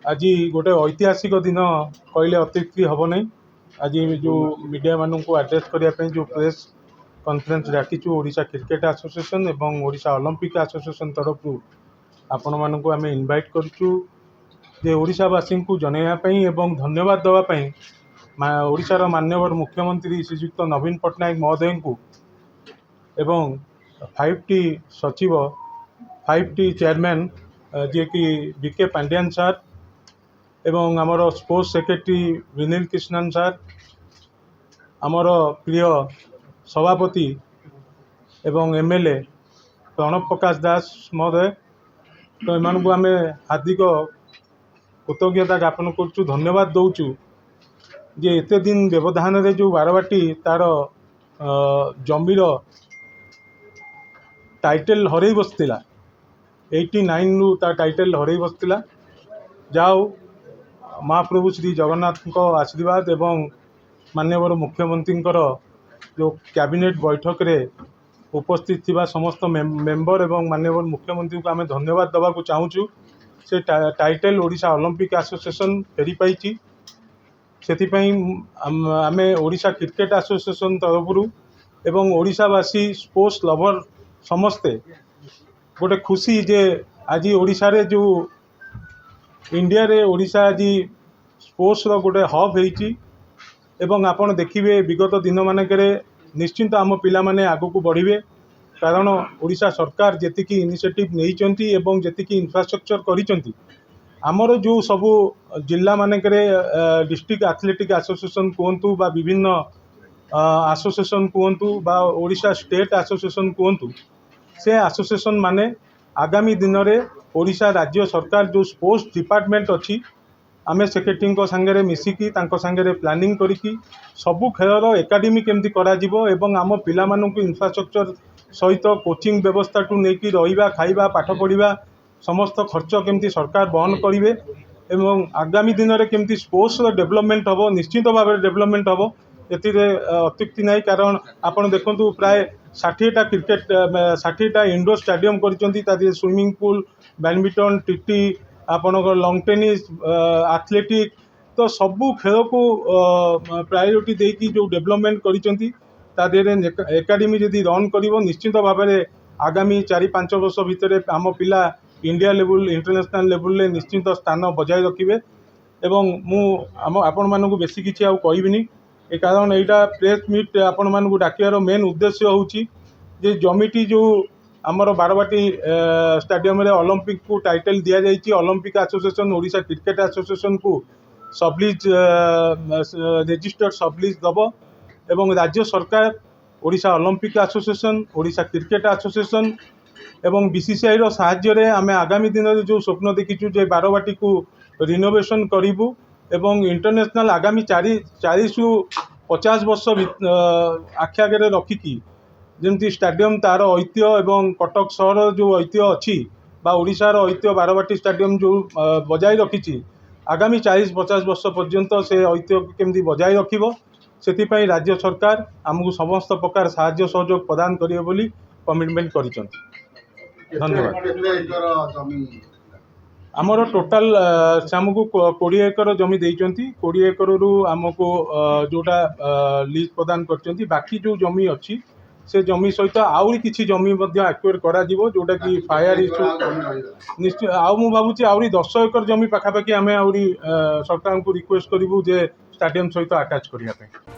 आज गोटे ऐतिहासिक दिन कहले अत्युक्ति हम नहीं। आज जो मीडिया मानू आड्रेस करने जो प्रेस कॉन्फ्रेंस डाकिचु ओडिशा क्रिकेट एसोसिएशन एवं ओडिशा ओलंपिक एसोसिएशन तरफ आपण मानू आम इनवाइट करूँ जे ओडिशावासी को जनवाई एवं धन्यवाद देवाई ओडिशार माननीय मुख्यमंत्री श्रीजुक्त नवीन पट्टनायक महोदय को एवं 5टी सचिव 5टी चेयरमैन जे कि बीके पांड्यान सार एवं आमर स्पोर्ट्स सेक्रेटरी विनील कृष्णन सार आमर प्रिय सभापति एवं एमएलए प्रणव प्रकाश दास महोदय तो एम को आम हार्दिक कृतज्ञता ज्ञापन करुँ धन्यवाद दौचु जे एते दिन व्यवधान रे जो बारवाटी तार जमीर टाइटल हरई बसला 89 रु ता टाइटल हरई बसला जाओ महाप्रभु श्री जगन्नाथ आशीर्वाद एवं माननीय मुख्यमंत्री जो कैबिनेट बैठक रे उपस्थित थिबा समस्त मेंबर एवं माननीय मुख्यमंत्री को आम धन्यवाद देवा चाहूँ से टाइटल ओडिशा ओलंपिक एसोसिएशन फेरी पाई आम ओडिशा क्रिकेट एसोसिएशन तरफ एवं ओडिशावासी स्पोर्ट्स लवर समस्ते गोटे खुशी जे आज ओडिशा रे जो इंडिया रे ओडिशा आज स्पोर्ट्स रो गोटे हब होईची एवं आपण देखिए विगत दिन मानकरे निश्चिंत आम पिला माने आगु को बढ़िबे कारण ओडिशा सरकार जेतिकी इनिशिएटिव नैचंती एवं जेतिकी इंफ्रास्ट्रक्चर करिसंती आमर जो सबू जिला मानकरे डिस्ट्रिक्ट एथलेटिक एसोसिएशन कहतु बा विभिन्न एसोसिएशन कहतु बा ओडिशा स्टेट एसोसिएशन कहतु से एसोसिएशन माने आगामी दिन में ओडिशा राज्य सरकार जो स्पोर्ट्स डिपार्टमेंट अच्छी आम सेक्रेटरी सांगे मिसिकी सांगे प्लानिंग करिकी सबू खेलर एकाडेमी केमती करा जिवो एवं आम पिला मानकु इंफ्रास्ट्रक्चर सहित कोचिंग व्यवस्था टू नहीं रहिबा खाइबा पाठ पढ़िबा समस्त खर्च केमती सरकार बहन करेंगे एवं आगामी दिन में केमती स्पोर्ट्स डेवलपमेंट हम निश्चित भाव डेवलपमेंट हम ए अत्युक्ति ना कारण आपड़ देखु प्राय 60टा क्रिकेट 60टा इंडोर स्टेडियम कर स्विमिंग पूल बैडमिंटन टीटी आपणकर लॉन्ग टेनिस एथलेटिक तो सबू खेल को प्रायोरिटी देकी जो डेवलपमेंट कर एकाडेमी जदि रन कर निश्चित भाव में आगामी 4-5 वर्ष भितर आम पिला इंडिया लेवल इंटरनेशनल लेवल ले निश्चित स्थान बजाय रखिए एवं आपण मानक बेसी किसी आउ कहबिनी ए कारण यहाँ प्रेस मीट आपण मानक डाकियार मेन उद्देश्य होची जे जमीटी जो आमर बारवाटी स्टेडियम रे ओलंपिक को टाइटल दि जाइए Olympic association Odisha cricket association को सबलीज रजिस्टर्ड सबलीज दब एवं राज्य सरकार Odisha Olympic association Odisha cricket association एवं बीसीसीआई रो साहाय्य आम आगामी दिन में जो स्वप्न देखीचु जे बारवाटी को रिनोवेशन करूँ एवं इंटरनेशनल आगामी 40 रु 50 वर्ष आखि आगे रखिकी जमती स्टेडियम तार ऐतिह्य एवं कटक सहर जो ऐतिह्य अच्छी ओडिशार ऐतिह्य बारवाटी स्टेडियम जो बजाय रखी आगामी 40-50 वर्ष पर्यंत से ऐतिह्य केमती बजाय रखिबो से राज्य सरकार आमको समस्त प्रकार साहाय्य सहयोग प्रदान करिवे बोली कमिटमेंट करिसंती। धन्यवाद। आमर टोटाल से आमको 20 एकर जमी देइचंती 20 एकर रु आमको जोटा लीज प्रदान करचंती बाकी जो जमी अच्छी से जमी सहित आउरी किछि जमी एक्वायर करा जिवो जोटा कि फायर इश्यू निश्चित मु भावुची आउरी 10 एकर जमी पाखापाखि आम आउरी सरकार को रिक्वेस्ट करूँ जे स्टेडियम सहित अटैच करने।